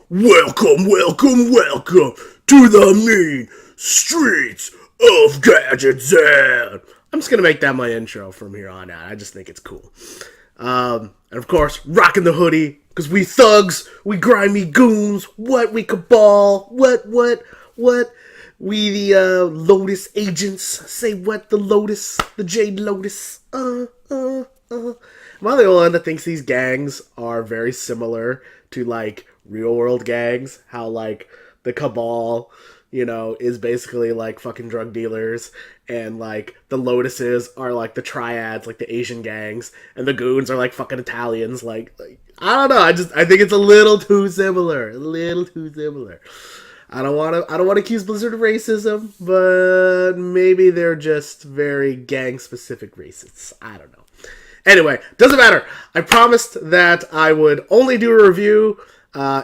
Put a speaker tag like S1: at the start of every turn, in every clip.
S1: Welcome, welcome, welcome to the mean streets of Gadgetzan. I'm just gonna make that my intro from here on out. I just think it's cool. And of course, rocking the hoodie, because we thugs, we grimy goons, what, we cabal, what? We the Lotus agents, say what, the Lotus, the Jade Lotus, Am I the only one that thinks these gangs are very similar to, like, real world gangs? How, like, the cabal, is basically, like, fucking drug dealers, and, like, the Lotuses are, like, the triads, like, the Asian gangs, and the goons are, like, fucking Italians, I don't know, I think it's a little too similar, I don't want to accuse Blizzard of racism, but maybe they're just very gang specific racists. I don't know. Anyway, doesn't matter. I promised that I would only do a review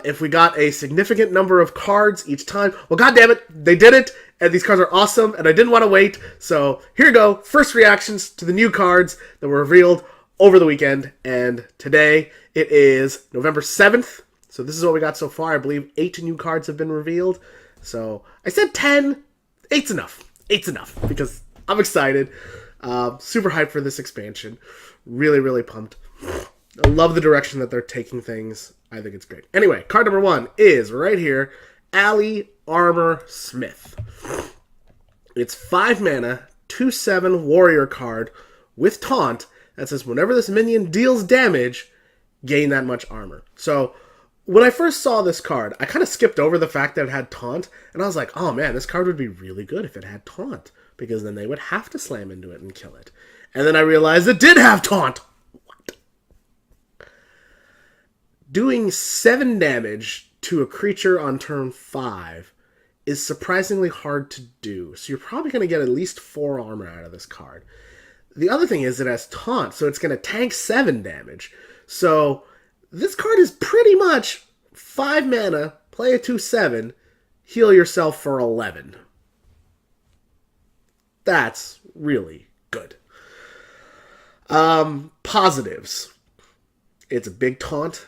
S1: if we got a significant number of cards each time. Well, goddammit, they did it, and these cards are awesome, and I didn't want to wait. So here you go. First reactions to the new cards that were revealed over the weekend, and today it is November 7th. So this is what we got so far. I believe 8 new cards have been revealed. So I said 10. 8's enough. 8's enough because I'm excited. Super hyped for this expansion. Really, really pumped. I love the direction that they're taking things. I think it's great. Anyway, card number 1 is right here. Arbor Smith. It's 5 mana, 2/7 warrior card with taunt that says whenever this minion deals damage, gain that much armor. So when I first saw this card, I kind of skipped over the fact that it had taunt, and I was like, oh man, this card would be really good if it had taunt, because then they would have to slam into it and kill it. And then I realized it did have taunt. What? Doing 7 damage to a creature on turn 5 is surprisingly hard to do, so you're probably going to get at least 4 armor out of this card. The other thing is it has taunt, so it's going to tank 7 damage. So this card is pretty much 5 mana, play a 2/7, heal yourself for 11. That's really good. Positives. It's a big taunt.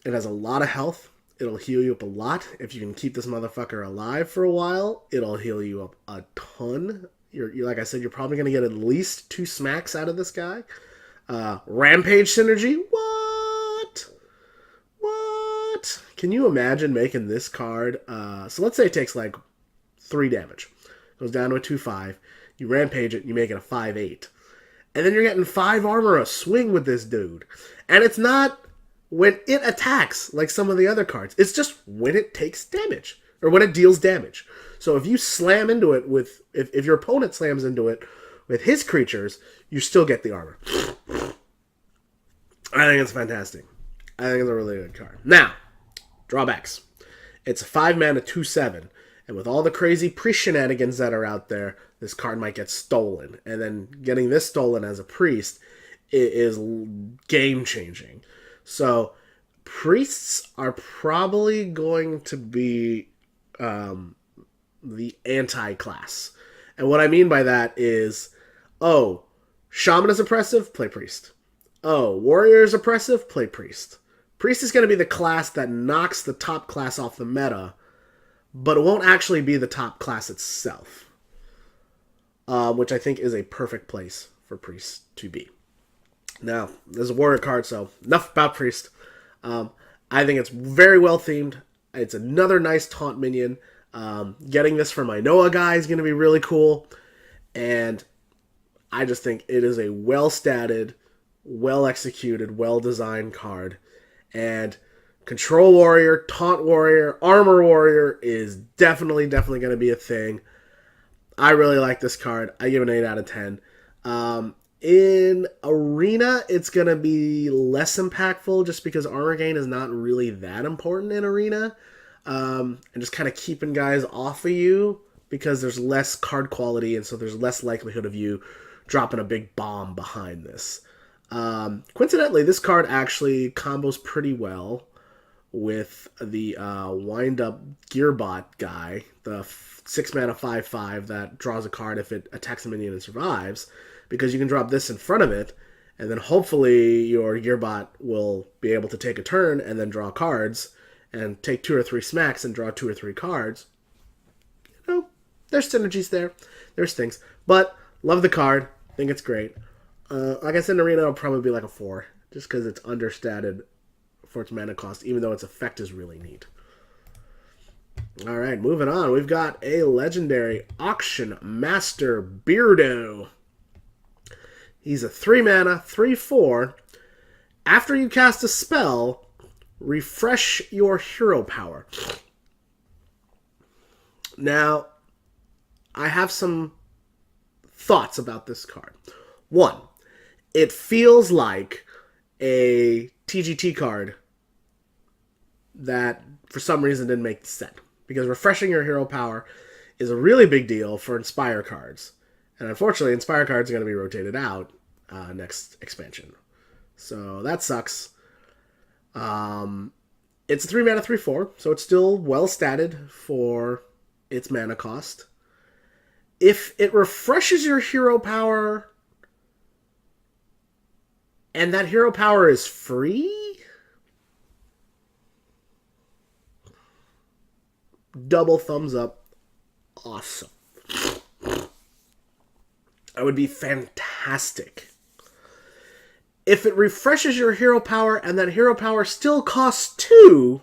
S1: It has a lot of health. It'll heal you up a lot. If you can keep this motherfucker alive for a while, it'll heal you up a ton. You're like I said, you're probably going to get at least 2 smacks out of this guy. Rampage synergy. What? Can you imagine making this card? So let's say it takes like 3 damage. Goes down to a 2/5. You rampage it, you make it a 5/8. And then you're getting 5 armor a swing with this dude. And it's not when it attacks like some of the other cards. It's just when it takes damage. Or when it deals damage. So if you slam into it with... If your opponent slams into it with his creatures, you still get the armor. I think it's fantastic. I think it's a really good card. Now, drawbacks. It's a 5 mana 2/7. And with all the crazy priest shenanigans that are out there, this card might get stolen. And then getting this stolen as a priest is game-changing. So, priests are probably going to be the anti-class. And what I mean by that is, oh, shaman is oppressive? Play priest. Oh, warrior is oppressive? Play priest. Priest is going to be the class that knocks the top class off the meta, but it won't actually be the top class itself. Which I think is a perfect place for Priest to be. Now, there's a warrior card, so enough about Priest. I think it's very well themed. It's another nice taunt minion. Getting this from my Noah guy is going to be really cool. And I just think it is a well-statted, well-executed, well-designed card. And Control Warrior, Taunt Warrior, Armor Warrior is definitely going to be a thing. I really like this card. I give it an 8 out of 10. In Arena, it's going to be less impactful just because armor gain is not really that important in Arena. And just kind of keeping guys off of you because there's less card quality and so there's less likelihood of you dropping a big bomb behind this. Coincidentally, this card actually combos pretty well with the wind-up Gearbot guy, the 6 mana 5/5 that draws a card if it attacks a minion and survives, because you can drop this in front of it, and then hopefully your Gearbot will be able to take a turn and then draw cards, and take 2 or 3 smacks and draw 2 or 3 cards, you know, there's synergies there. There's things. But love the card. Think it's great. Like I said, in Arena, it'll probably be like a 4, just because it's understated for its mana cost, even though its effect is really neat. All right, moving on. We've got a legendary Auction Master Beardo. He's a 3 mana, 3/4. After you cast a spell, refresh your hero power. Now, I have some thoughts about this card. 1, it feels like a TGT card that for some reason didn't make the set. Because refreshing your hero power is a really big deal for Inspire cards. And unfortunately, Inspire cards are going to be rotated out next expansion. So that sucks. It's a 3 mana, 3/4, so it's still well statted for its mana cost. If it refreshes your hero power and that hero power is free, double thumbs up. Awesome. That would be fantastic. If it refreshes your hero power and that hero power still costs 2,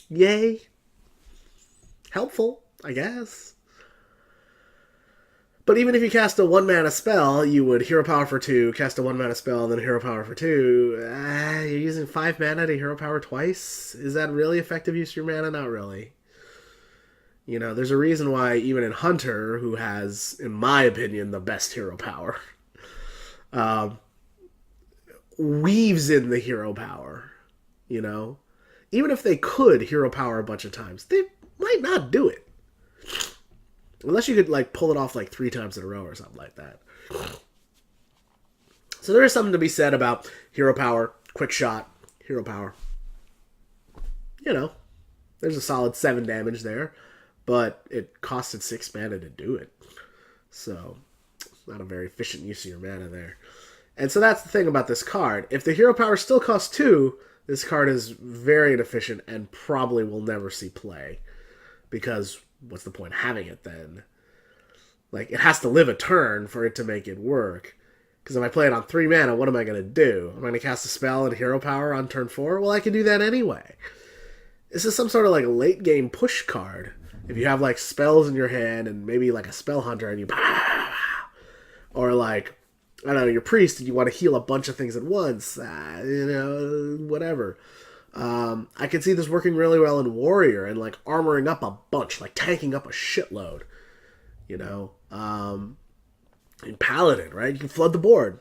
S1: yay. Helpful, I guess. But even if you cast a 1 mana spell, you would hero power for 2, cast a 1 mana spell, and then hero power for 2. You're using 5 mana to hero power twice? Is that really effective use of your mana? Not really. You know, there's a reason why even in Hunter, who has, in my opinion, the best hero power, weaves in the hero power, you know? Even if they could hero power a bunch of times, they might not do it. Unless you could, like, pull it off, like, 3 times in a row or something like that. So there is something to be said about hero power, quick shot, hero power. You know, there's a solid 7 damage there, but it costed 6 mana to do it. So, it's not a very efficient use of your mana there. And so that's the thing about this card. If the hero power still costs 2, this card is very inefficient and probably will never see play. Because what's the point of having it then? Like, it has to live a turn for it to make it work. Because if I play it on 3 mana, what am I going to do? Am I going to cast a spell and hero power on turn 4? Well, I can do that anyway. This is some sort of, like, late game push card. If you have, like, spells in your hand and maybe, like, a spell hunter and you... Or, like, I don't know, your priest and you want to heal a bunch of things at once. You know, whatever. I can see this working really well in Warrior and, like, armoring up a bunch, like, tanking up a shitload, you know? In Paladin, right? You can flood the board.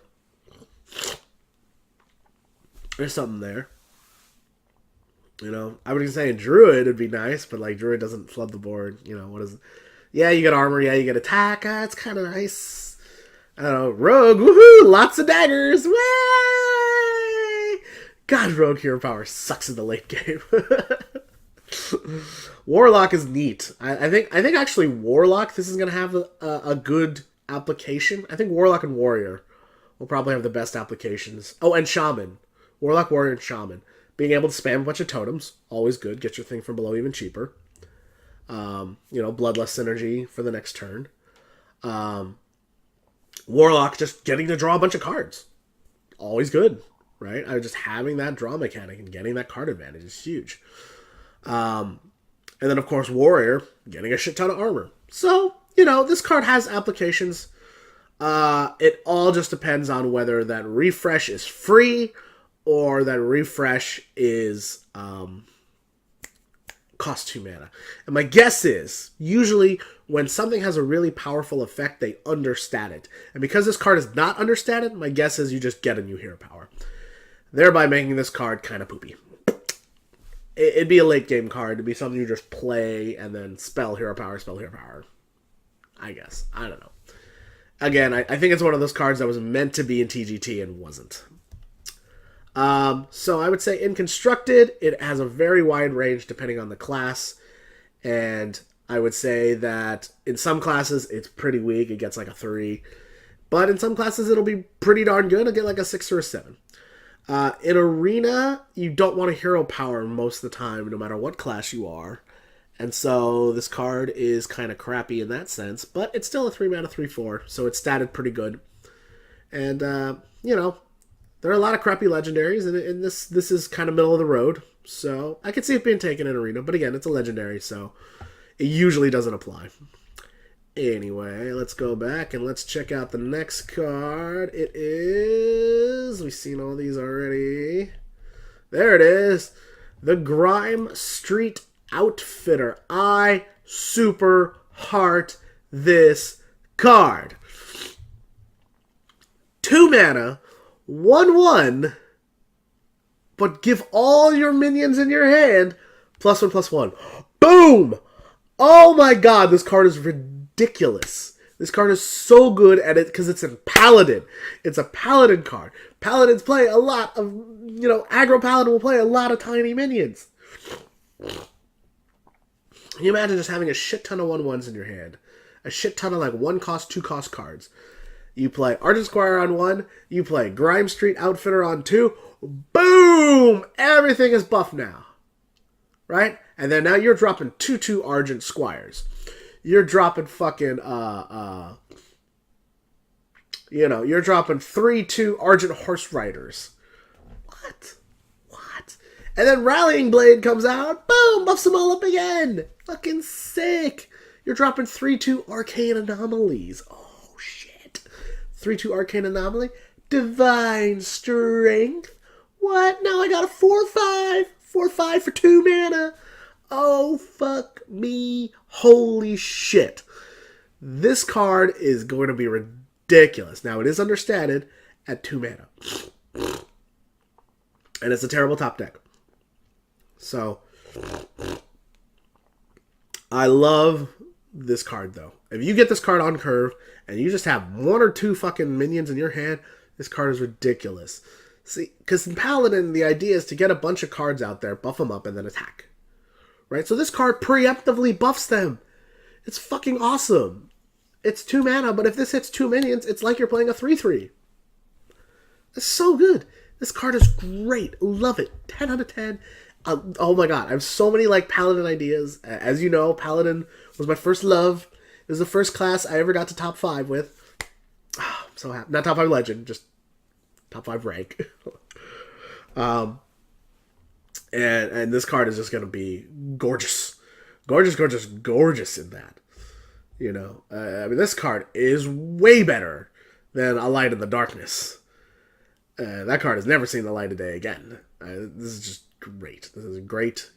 S1: There's something there. You know? I would say in Druid it'd be nice, but, like, Druid doesn't flood the board. You know, what is it? Yeah, you get armor, yeah, you get attack. It's kind of nice. I don't know. Rogue, woohoo! Lots of daggers! Way! God, Rogue hero power sucks in the late game. Warlock is neat. I think actually Warlock, this is going to have a good application. I think Warlock and Warrior will probably have the best applications. Oh, and Shaman. Warlock, Warrior, and Shaman. Being able to spam a bunch of totems, always good. Get your thing from below even cheaper. You know, Bloodlust synergy for the next turn. Warlock, just getting to draw a bunch of cards. Always good. Right? Just having that draw mechanic and getting that card advantage is huge. And then, of course, Warrior, getting a shit ton of armor. So, you know, this card has applications. It all just depends on whether that refresh is free or that refresh is cost 2 mana. And my guess is, usually, when something has a really powerful effect, they understat it. And because this card is not understated, my guess is you just get a new hero power. Thereby making this card kind of poopy. It'd be a late game card. It'd be something you just play and then spell hero power. I guess. I don't know. Again, I think it's one of those cards that was meant to be in TGT and wasn't. So I would say in Constructed, it has a very wide range depending on the class. And I would say that in some classes, it's pretty weak. It gets like a 3. But in some classes, it'll be pretty darn good. I'll get like a 6 or a 7. In Arena, you don't want a hero power most of the time, no matter what class you are. And so this card is kind of crappy in that sense, but it's still a 3 mana 3/4, so it's statted pretty good. And, you know, there are a lot of crappy legendaries, and this is kind of middle of the road. So I could see it being taken in Arena, but again, it's a legendary, so it usually doesn't apply. Anyway, let's go back and let's check out the next card. It is... We've seen all these already. There it is. The Grime Street Outfitter. I super heart this card. 2 mana, 1/1, but give all your minions in your hand +1/+1. Boom! Oh my god, this card is ridiculous. This card is so good at it because it's in Paladin. It's a Paladin card. Paladins play a lot of, aggro Paladin will play a lot of tiny minions. Can you imagine just having a shit ton of 1/1s in your hand? A shit ton of like 1-cost, 2-cost cards. You play Argent Squire on 1, you play Grime Street Outfitter on 2, boom! Everything is buffed now. Right? And then now you're dropping 2/2 Argent Squires. You're dropping fucking, you're dropping 3/2 Argent Horse Riders. What? And then Rallying Blade comes out, boom, buffs them all up again. Fucking sick. You're dropping 3/2 Arcane Anomalies. Oh, shit. 3/2 Arcane Anomaly. Divine Strength. What? Now I got a 4/5. 4/5 for 2 mana. Oh, fuck me. Holy shit. This card is going to be ridiculous. Now, it is understated at 2 mana. And it's a terrible top deck. So, I love this card, though. If you get this card on curve, and you just have 1 or 2 fucking minions in your hand, this card is ridiculous. See, because in Paladin, the idea is to get a bunch of cards out there, buff them up, and then attack. Right? So this card preemptively buffs them. It's fucking awesome. It's 2 mana, but if this hits 2 minions, it's like you're playing a 3/3. It's so good. This card is great. Love it. 10 out of 10. Oh my god, I have so many like Paladin ideas. As you know, Paladin was my first love. It was the first class I ever got to top 5 with. Oh, I'm so happy. Not top 5 legend, just top 5 rank. And this card is just going to be gorgeous. Gorgeous in that. I mean, this card is way better than A Light in the Darkness. That card has never seen the light of day again. This is just great. This is great.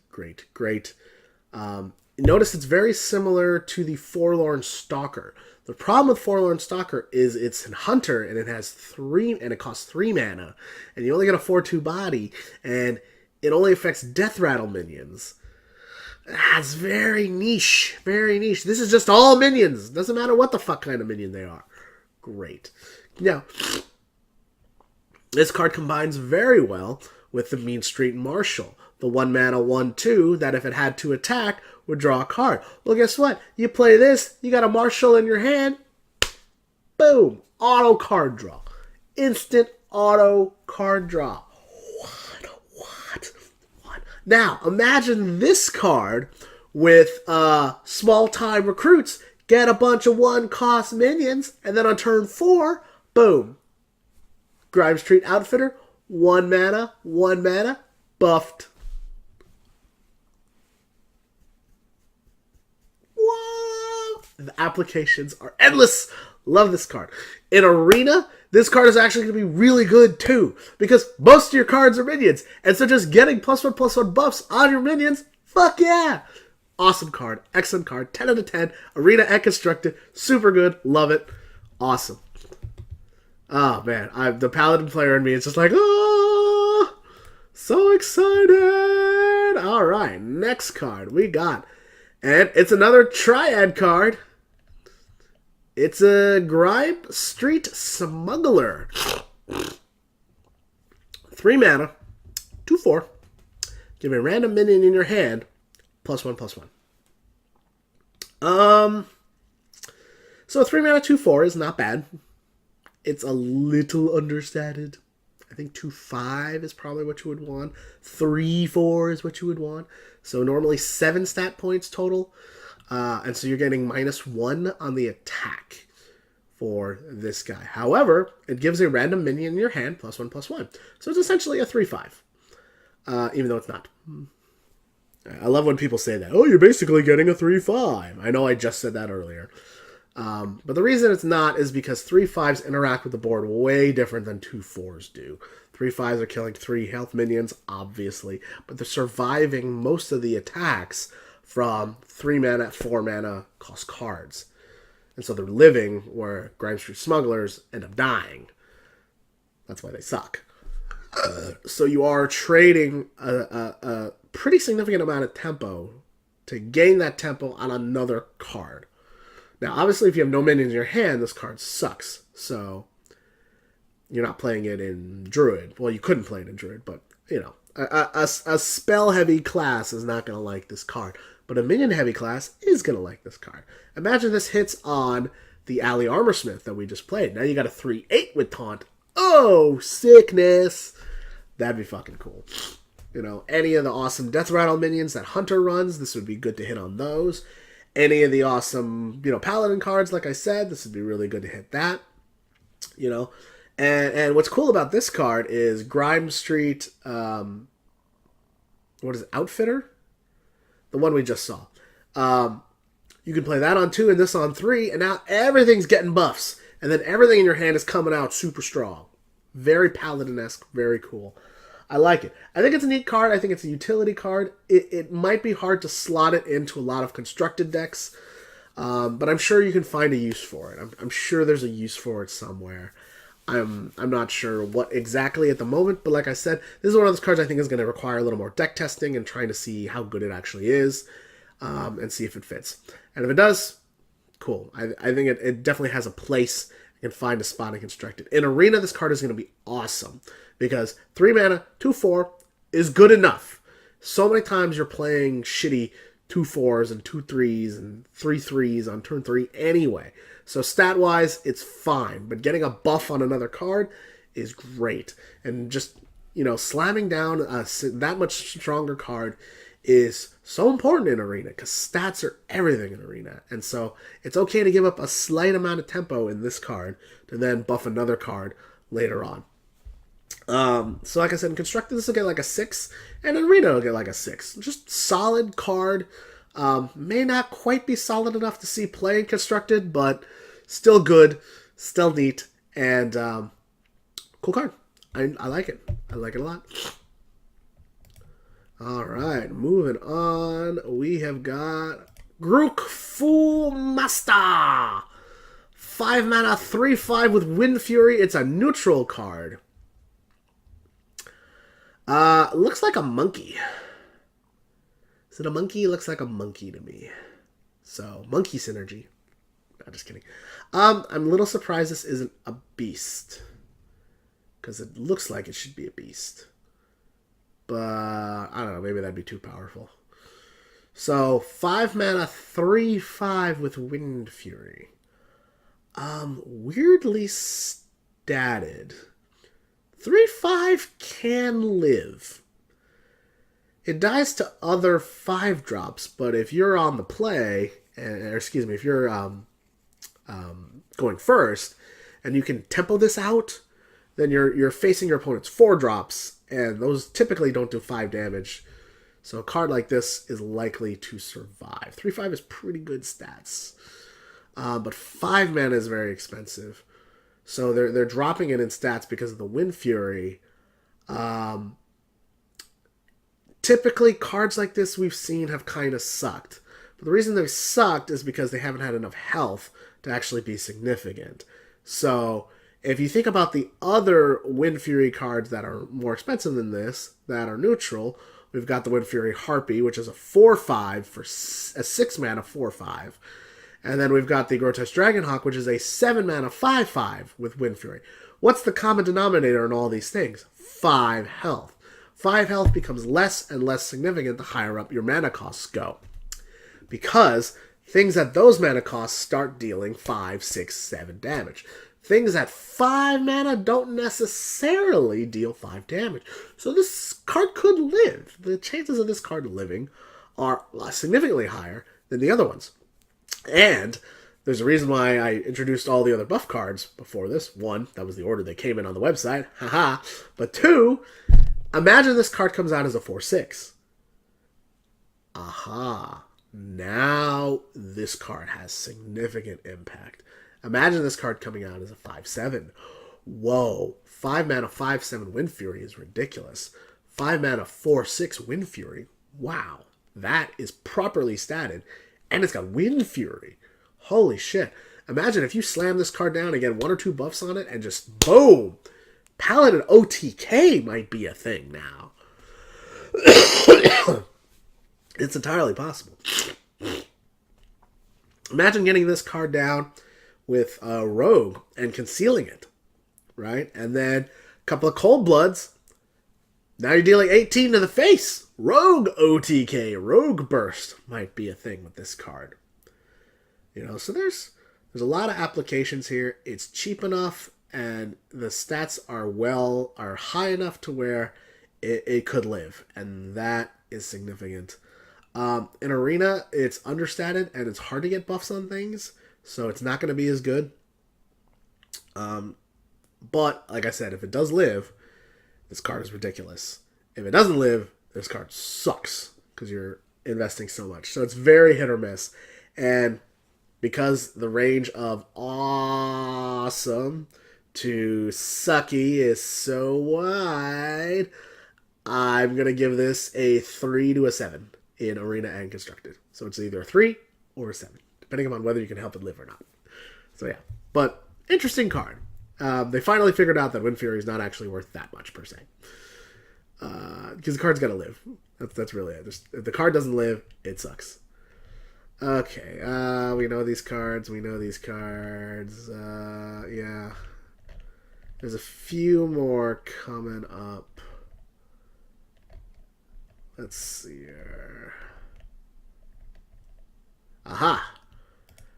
S1: Notice it's very similar to the Forlorn Stalker. The problem with Forlorn Stalker is it's a hunter and it costs 3 mana, and you only get a 4/2 body, and it only affects Death Rattle minions. That's very niche. This is just all minions. Doesn't matter what the fuck kind of minion they are. Great. Now, this card combines very well with the Mean Street Marshal. The 1 mana 1/2 that if it had to attack would draw a card. Well, guess what? You play this, you got a Marshal in your hand. Boom. Auto card draw. Instant auto card draw. What? Now, imagine this card with small-time recruits. Get a bunch of 1-cost minions, and then on turn 4, boom. Grime Street Outfitter, 1 mana, buffed. Whoa! The applications are endless. Love this card. In Arena, this card is actually going to be really good too, because most of your cards are minions, and so just getting +1/+1 buffs on your minions, fuck yeah! Awesome card, excellent card, 10 out of 10, Arena and Constructed, super good, love it, awesome. Oh man, the Paladin player in me is just like, oh, so excited! Alright, next card we got, and it's another Triad card. It's a Grime Street Smuggler. 3 mana, 2/4. Give a random minion in your hand, +1/+1. So 3 mana, 2/4 is not bad. It's a little understated. I think 2-5 is probably what you would want. 3-4 is what you would want. So normally 7 stat points total. And so you're getting -1 on the attack for this guy. However, it gives a random minion in your hand, +1/+1. So it's essentially a 3-5. Even though it's not. I love when people say that. Oh, you're basically getting a 3-5. I know I just said that earlier. But the reason it's not is because 3-5s interact with the board way different than 2-4s do. 3-5s are killing 3 health minions, obviously, but they're surviving most of the attacks from 3 mana, 4 mana cost cards. And so they're living where Grime Street Smugglers end up dying. That's why they suck. So you are trading a pretty significant amount of tempo to gain that tempo on another card. Now, obviously, if you have no minions in your hand, this card sucks. So, you're not playing it in Druid. Well, you couldn't play it in Druid, but, you know, a spell-heavy class is not going to like this card. But a minion-heavy class is going to like this card. Imagine this hits on the Alley Armorsmith that we just played. Now you got a 3-8 with Taunt. Oh, sickness! That'd be fucking cool. You know, any of the awesome Death Rattle minions that Hunter runs, this would be good to hit on those. Any of the awesome, you know, Paladin cards, like I said, this would be really good to hit that. You know, and what's cool about this card is Grime Street, what is it, Outfitter? The one we just saw. You can play that on 2 and this on 3, and now everything's getting buffs. And then everything in your hand is coming out super strong. Very Paladin-esque, very cool. I like it. I think it's a neat card. I think it's a utility card. It might be hard to slot it into a lot of constructed decks, but I'm sure you can find a use for it. I'm sure there's a use for it somewhere. I'm not sure what exactly at the moment, but like I said, this is one of those cards I think is going to require a little more deck testing and trying to see how good it actually is, and see if it fits. And if it does, cool. I think it definitely has a place. You can find a spot and construct it. In Arena, this card is going to be awesome because 3 mana, 2-4 is good enough. So many times you're playing shitty 2-4s and 2-3s and 3-3s on turn 3 anyway. So stat-wise, it's fine. But getting a buff on another card is great. And just, you know, slamming down that much stronger card is so important in Arena because stats are everything in Arena. And so it's okay to give up a slight amount of tempo in this card to then buff another card later on. So like I said, in Constructed, this will get like a 6, and in Arena, it'll get like a 6. Just solid card. May not quite be solid enough to see play in Constructed, but still good, still neat, and cool card. I like it. I like it a lot. All right, moving on. We have got Grook Fu Musta. 5 mana, 3/5 with Wind Fury. It's a neutral card. Looks like a monkey. Is it a monkey? It looks like a monkey to me. So, monkey synergy. No, just kidding. I'm a little surprised this isn't a beast. Because it looks like it should be a beast. But, I don't know, maybe that'd be too powerful. So, 5 mana, 3/5 with Wind Fury. Weirdly statted. 3/5 can live. It dies to other 5-drops, but if you're on the play, or excuse me, if you're going first, and you can tempo this out, then you're facing your opponent's 4-drops, and those typically don't do 5 damage. So a card like this is likely to survive. 3/5 is pretty good stats. But 5 mana is very expensive. So they're dropping it in stats because of the Wind Fury. Typically, cards like this we've seen have kind of sucked. But the reason they've sucked is because they haven't had enough health to actually be significant. So if you think about the other Wind Fury cards that are more expensive than this, that are neutral, we've got the Wind Fury Harpy, which is a 4/5 for a 6 mana 4/5. And then we've got the Grotesque Dragonhawk, which is a 7 mana 5/5 with Wind Fury. What's the common denominator in all these things? 5 health. 5 health becomes less and less significant the higher up your mana costs go. Because things at those mana costs start dealing 5, 6, 7 damage. things at 5 mana don't necessarily deal 5 damage. So this card could live. The chances of this card living are significantly higher than the other ones. And there's a reason why I introduced all the other buff cards before this. One, that was the order they came in on the website. Haha. But two, imagine this card comes out as a 4/6. Aha. Now this card has significant impact. Imagine this card coming out as a 5/7. Whoa. 5 mana 5/7 Wind Fury is ridiculous. 5 mana 4/6 Wind Fury. Wow. That is properly statted. And it's got Wind Fury. Holy shit. Imagine if you slam this card down and get 1 or 2 buffs on it and just boom. Paladin OTK might be a thing now. It's entirely possible. Imagine getting this card down with a Rogue and concealing it, right? And then a couple of Cold Bloods. Now you're dealing 18 to the face. Rogue OTK, Rogue Burst might be a thing with this card. You know, so there's a lot of applications here. It's cheap enough, and the stats are high enough to where it could live, and that is significant. In Arena, it's understated, and it's hard to get buffs on things, so it's not going to be as good. But, like I said, if it does live, this card is ridiculous. If it doesn't live, this card sucks, because you're investing so much. So it's very hit or miss. And because the range of awesome to sucky is so wide, I'm going to give this a 3 to a 7 in Arena and Constructed. So it's either a 3 or a 7, depending on whether you can help it live or not. So yeah, but interesting card. They finally figured out that Wind Fury is not actually worth that much per se. Because the card's got to live. That's really it. If the card doesn't live, it sucks. Okay, we know these cards. Yeah. There's a few more coming up. Let's see here. Aha!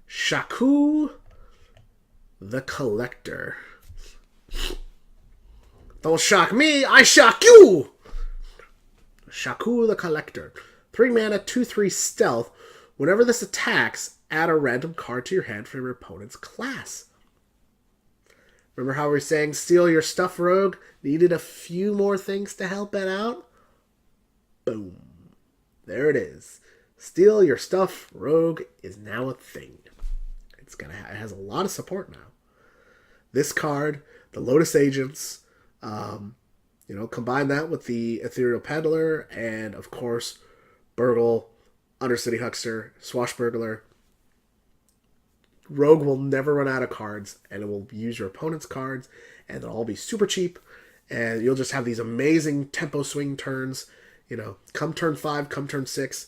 S1: Shaku the Collector. Don't shock me, I shock you! Shaku the Collector. 3 mana, 2/3 stealth. Whenever this attacks, add a random card to your hand from your opponent's class. Remember how we were saying steal your stuff, Rogue? Needed a few more things to help it out? Boom. There it is. Steal your stuff, Rogue is now a thing. It has a lot of support now. This card, the Lotus Agents, combine that with the Ethereal Peddler, and of course, Burgle, Undercity Huckster, Swashbuckler. Rogue will never run out of cards, and it will use your opponent's cards, and they'll all be super cheap, and you'll just have these amazing tempo swing turns. Come turn 5, come turn 6.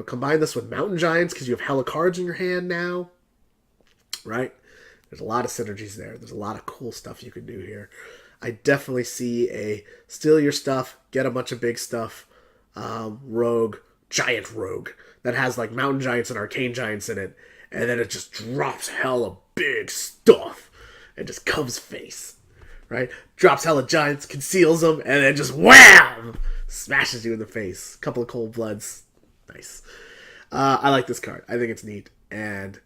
S1: Combine this with Mountain Giants because you have hella cards in your hand now, right? There's a lot of synergies there. There's a lot of cool stuff you can do here. I definitely see a steal your stuff, get a bunch of big stuff, Rogue, giant Rogue, that has like Mountain Giants and Arcane Giants in it, and then it just drops hella big stuff and just comes face, right? Drops hella Giants, conceals them, and then just wham! Smashes you in the face. Couple of Cold Bloods. Nice. I like this card. I think it's neat. And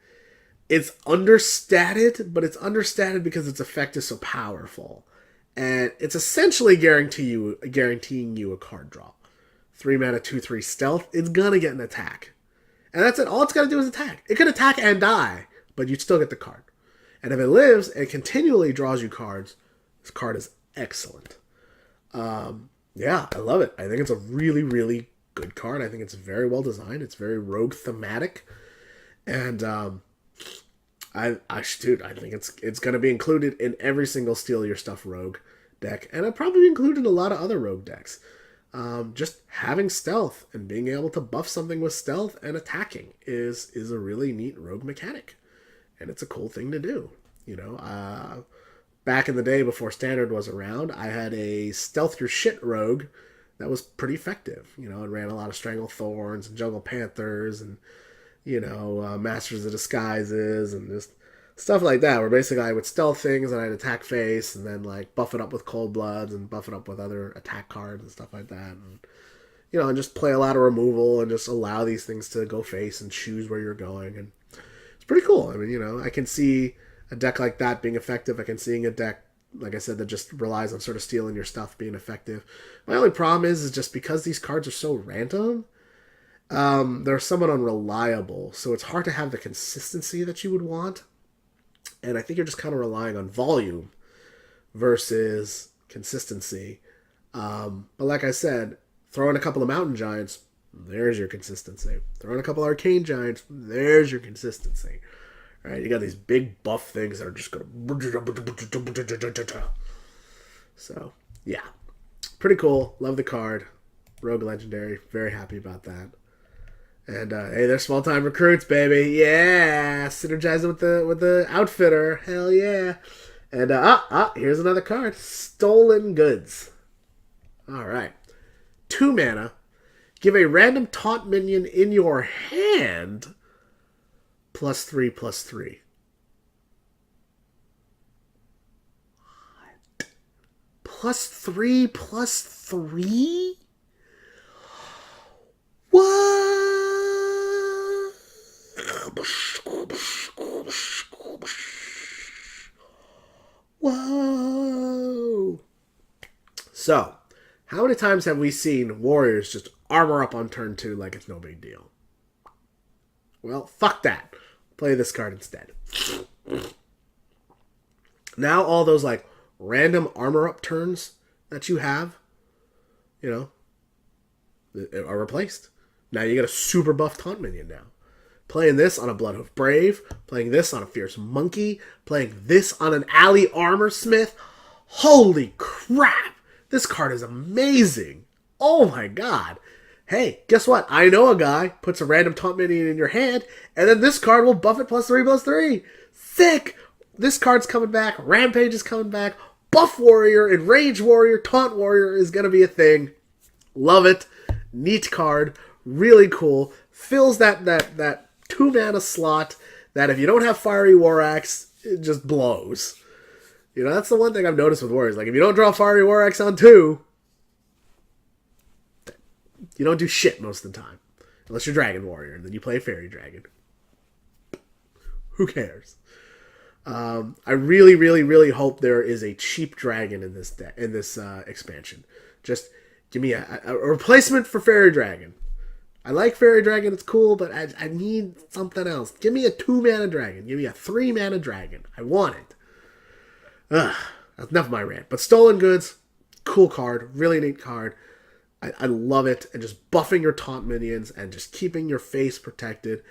S1: it's understated, but it's understated because its effect is so powerful. And it's essentially guaranteeing you a card draw. 3 mana, 2/3 stealth. It's gonna get an attack. And that's it. All it's gotta do is attack. It could attack and die, but you'd still get the card. And if it lives and continually draws you cards, this card is excellent. Yeah, I love it. I think it's a really, really good card. I think it's very well designed. It's very Rogue thematic. And I think it's going to be included in every single Steal Your Stuff Rogue deck. And I'd probably include in a lot of other Rogue decks. Just having stealth and being able to buff something with stealth and attacking is a really neat Rogue mechanic. And it's a cool thing to do. Back in the day before Standard was around, I had a Stealth Your Shit Rogue that was pretty effective. It ran a lot of Strangle Thorns and Jungle Panthers and, Masters of Disguises and just Stuff like that, where basically I would stealth things and I'd attack face and then like buff it up with Cold Bloods and buff it up with other attack cards and stuff like that. And, and just play a lot of removal and just allow these things to go face and choose where you're going. And it's pretty cool. I mean, I can see a deck like that being effective. I can see a deck, like I said, that just relies on sort of stealing your stuff being effective. My only problem is just because these cards are so random, they're somewhat unreliable. So it's hard to have the consistency that you would want. And I think you're just kind of relying on volume versus consistency. But like I said, throw in a couple of Mountain Giants, there's your consistency. Throw in a couple of Arcane Giants, there's your consistency. All right, you got these big buff things that are just going to... So, yeah. Pretty cool. Love the card. Rogue Legendary. Very happy about that. And hey, they're small time recruits, baby. Yeah, synergizing with the outfitter. Hell yeah. And here's another card. Stolen Goods. All right. 2 mana. Give a random taunt minion in your hand +3/+3. What? +3/+3? What? Whoa. So, how many times have we seen warriors just armor up on turn 2 like it's no big deal? Well, fuck that. Play this card instead. Now all those like random armor up turns that you have, are replaced. Now you get a super buff taunt minion now. Playing this on a Bloodhoof Brave, playing this on a Fierce Monkey, playing this on an Alley Armor Smith. Holy crap! This card is amazing. Oh my god. Hey, guess what? I know a guy puts a random taunt minion in your hand, and then this card will buff it +3/+3. Sick! This card's coming back. Rampage is coming back. Buff Warrior and Rage Warrior, Taunt Warrior is going to be a thing. Love it. Neat card. Really cool. Fills that 2 mana slot that if you don't have Fiery War Axe, it just blows. That's the one thing I've noticed with Warriors. Like, if you don't draw Fiery War Axe on 2, you don't do shit most of the time. Unless you're Dragon Warrior, and then you play Fairy Dragon. Who cares? I really, really, really hope there is a cheap dragon in this expansion. Just give me a replacement for Fairy Dragon. I like Fairy Dragon, it's cool, but I need something else. Give me a 2 mana dragon. Give me a 3 mana dragon. I want it. Ugh, that's enough of my rant. But Stolen Goods, cool card, really neat card. I love it. And just buffing your taunt minions and just keeping your face protected,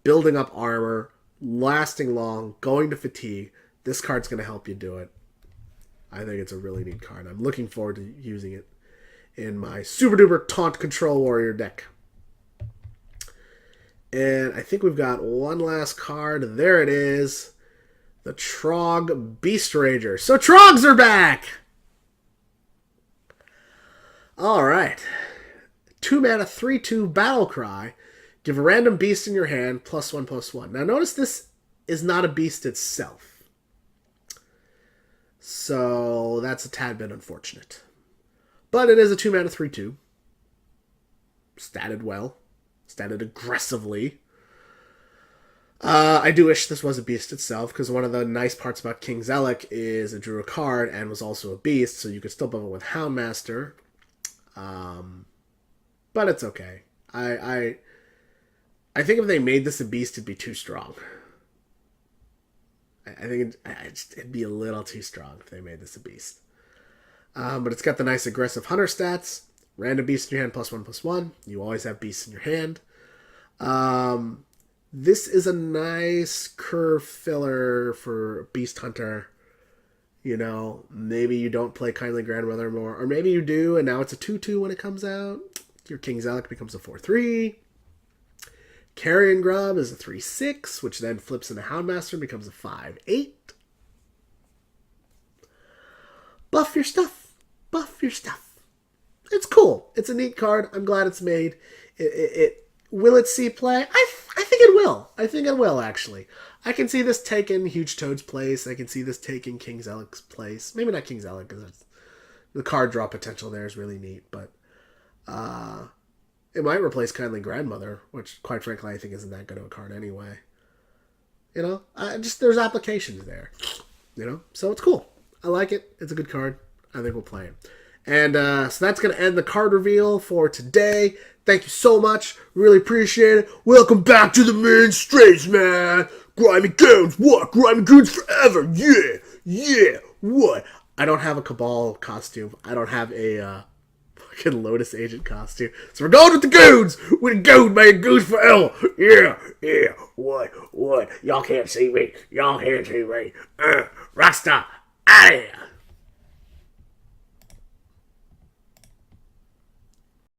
S1: building up armor, lasting long, going to fatigue. This card's going to help you do it. I think it's a really neat card. I'm looking forward to using it in my super duper taunt control warrior deck. And I think we've got one last card. There it is. The Trog Beast Ranger. So Trogs are back! Alright. 2 mana, 3/2 Battle Cry. Give a random beast in your hand, +1/+1. Now notice this is not a beast itself. So that's a tad bit unfortunate. But it is a 2 mana, 3/2. Statted well. Statted aggressively. I do wish this was a beast itself, because one of the nice parts about King Zelek is it drew a card and was also a beast, so you could still buff it with Houndmaster. But it's okay. I think if they made this a beast, it'd be too strong. I think it'd be a little too strong if they made this a beast. But it's got the nice aggressive hunter stats. Random beast in your hand, +1/+1. You always have beasts in your hand. This is a nice curve filler for Beast Hunter. Maybe you don't play Kindly Grandmother more, or maybe you do, and now it's a 2/2 when it comes out. Your King Zelek becomes a 4/3. Carrion Grub is a 3/6, which then flips into Houndmaster and becomes a 5/8. Buff your stuff. Buff your stuff. It's cool. It's a neat card. I'm glad it's made. Will it see play? I think it will. I think it will, actually. I can see this taking Huge Toad's place. I can see this taking King Zealoc's place. Maybe not King Zealoc, because the card draw potential there is really neat, but it might replace Kindly Grandmother, which, quite frankly, I think isn't that good of a card anyway. You know, there's applications there. You know, so it's cool. I like it. It's a good card. I think we'll play it. And so that's going to end the card reveal for today. Thank you so much. Really appreciate it. Welcome back to the main stage, man. Grimy Goons. What? Grimy Goons forever. Yeah. Yeah. What? I don't have a Cabal costume. I don't have a fucking Lotus Agent costume. So we're going with the Goons. We're the Goons, man. Goons forever. Yeah. Yeah. What? What? Y'all can't see me. Y'all can't see me. Rasta. Out of here.